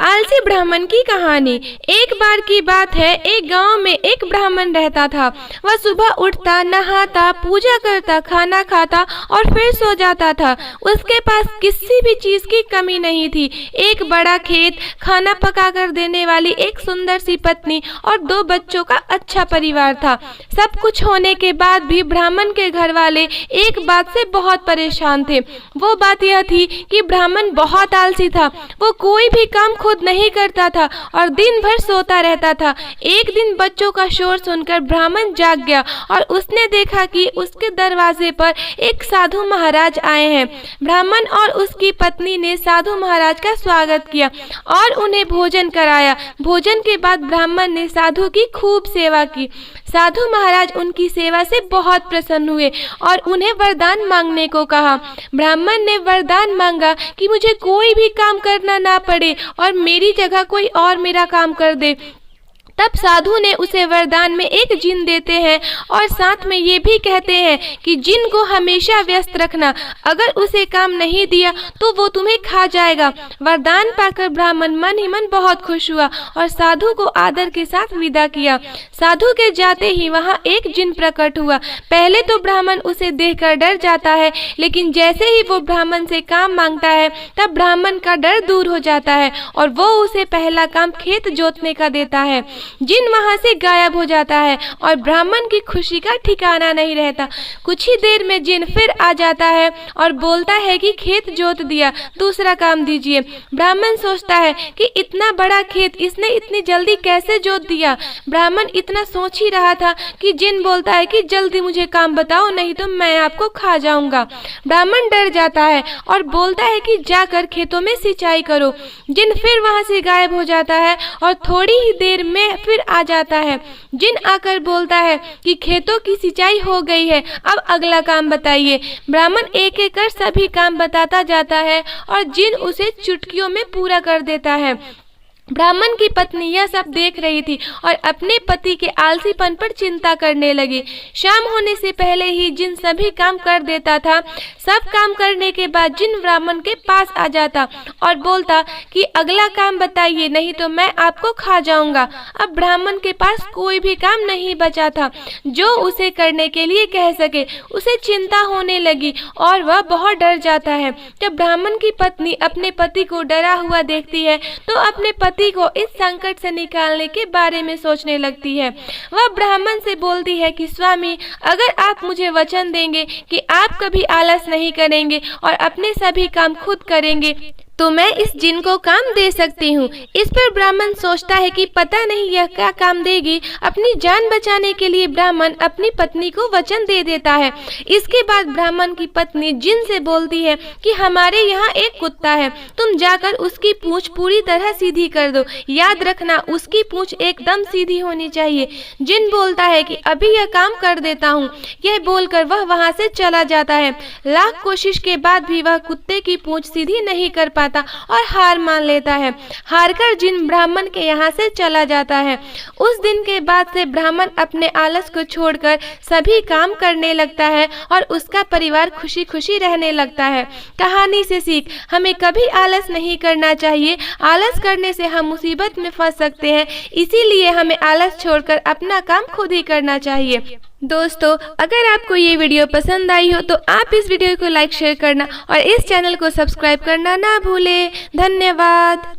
आलसी ब्राह्मण की कहानी। एक बार की बात है, एक गांव में एक ब्राह्मण रहता था। वह सुबह उठता, नहाता, पूजा करता, खाना खाता और फिर सो जाता था। उसके पास किसी भी चीज की कमी नहीं थी। एक बड़ा खेत, खाना पका कर देने वाली एक सुंदर सी पत्नी और 2 बच्चों का अच्छा परिवार था। सब कुछ होने के बाद भी ब्राह्मण के घर वाले एक बात से बहुत परेशान थे। वो बात यह थी कि ब्राह्मण बहुत आलसी था। वो कोई भी काम खुद नहीं करता था और दिन भर सोता रहता था। एक दिन बच्चों का शोर सुनकर ब्राह्मण जाग गया और उसने देखा कि उसके दरवाजे पर एक साधु महाराज आए हैं। ब्राह्मण और उसकी पत्नी ने साधु महाराज का स्वागत किया और उन्हें भोजन कराया। भोजन के बाद ब्राह्मण ने साधु की खूब सेवा की। साधु महाराज उनकी सेवा से बहुत प्रसन्न हुए और उन्हें वरदान मांगने को कहा। ब्राह्मण ने वरदान मांगा कि मुझे कोई भी काम करना ना पड़े और मेरी जगह कोई और मेरा काम कर दे। तब साधु ने उसे वरदान में एक जिन देते हैं और साथ में ये भी कहते हैं कि जिन को हमेशा व्यस्त रखना, अगर उसे काम नहीं दिया तो वो तुम्हें खा जाएगा। वरदान पाकर ब्राह्मण मन ही मन बहुत खुश हुआ और साधु को आदर के साथ विदा किया। साधु के जाते ही वहाँ एक जिन प्रकट हुआ। पहले तो ब्राह्मण उसे देखकर डर जाता है, लेकिन जैसे ही वो ब्राह्मण से काम मांगता है तब ब्राह्मण का डर दूर हो जाता है और वो उसे पहला काम खेत जोतने का देता है। जिन वहां से गायब हो जाता है और ब्राह्मण की खुशी का ठिकाना नहीं रहता। कुछ ही देर में जिन फिर आ जाता है और बोलता है कि खेत जोत दिया, दूसरा काम दीजिए। ब्राह्मण सोचता है कि इतना बड़ा खेत इसने इतनी जल्दी कैसे जोत दिया। ब्राह्मण इतना सोच ही रहा था कि जिन बोलता है कि जल्दी मुझे काम बताओ, नहीं तो मैं आपको खा जाऊंगा। ब्राह्मण डर जाता है और बोलता है कि जाकर खेतों में सिंचाई करो। जिन फिर वहां से गायब हो जाता है और थोड़ी ही देर में फिर आ जाता है। जिन आकर बोलता है कि खेतों की सिंचाई हो गई है, अब अगला काम बताइए। ब्राह्मण एक एक कर सभी काम बताता जाता है और जिन उसे चुटकियों में पूरा कर देता है। ब्राह्मण की पत्नी यह सब देख रही थी और अपने पति के आलसीपन पर चिंता करने लगी। शाम होने से पहले ही जिन सभी काम कर देता था। सब काम करने के बाद जिन ब्राह्मण के पास आ जाता और बोलता कि अगला काम बताइए, नहीं तो मैं आपको खा जाऊंगा। अब ब्राह्मण के पास कोई भी काम नहीं बचा था जो उसे करने के लिए कह सके। उसे चिंता होने लगी और वह बहुत डर जाता है। जब ब्राह्मण की पत्नी अपने पति को डरा हुआ देखती है तो अपने पति को इस संकट से निकालने के बारे में सोचने लगती है। वह ब्राह्मण से बोलती है कि स्वामी, अगर आप मुझे वचन देंगे कि आप कभी आलस नहीं करेंगे और अपने सभी काम खुद करेंगे तो मैं इस जिन को काम दे सकती हूँ। इस पर ब्राह्मण सोचता है कि पता नहीं यह क्या काम देगी। अपनी जान बचाने के लिए ब्राह्मण अपनी पत्नी को वचन दे देता है। इसके बाद ब्राह्मण की पत्नी जिन से बोलती है कि हमारे यहाँ एक कुत्ता है, तुम जाकर उसकी पूंछ पूरी तरह सीधी कर दो। याद रखना, उसकी पूंछ एकदम सीधी होनी चाहिए। जिन बोलता है कि अभी यह काम कर देता हूँ। यह बोलकर वह वहाँ से चला जाता है। लाख कोशिश के बाद भी वह कुत्ते की पूंछ सीधी नहीं कर पाता और हार मान लेता है। हारकर जिन ब्राह्मण के यहाँ से चला जाता है। उस दिन के बाद से ब्राह्मण अपने आलस को छोड़कर सभी काम करने लगता है और उसका परिवार खुशी खुशी रहने लगता है। कहानी से सीख, हमें कभी आलस नहीं करना चाहिए। आलस करने से हम मुसीबत में फंस सकते हैं, इसीलिए हमें आलस छोड़कर अपना काम खुद ही करना चाहिए। दोस्तों, अगर आपको ये वीडियो पसंद आई हो तो आप इस वीडियो को लाइक शेयर करना और इस चैनल को सब्सक्राइब करना ना भूलें। धन्यवाद।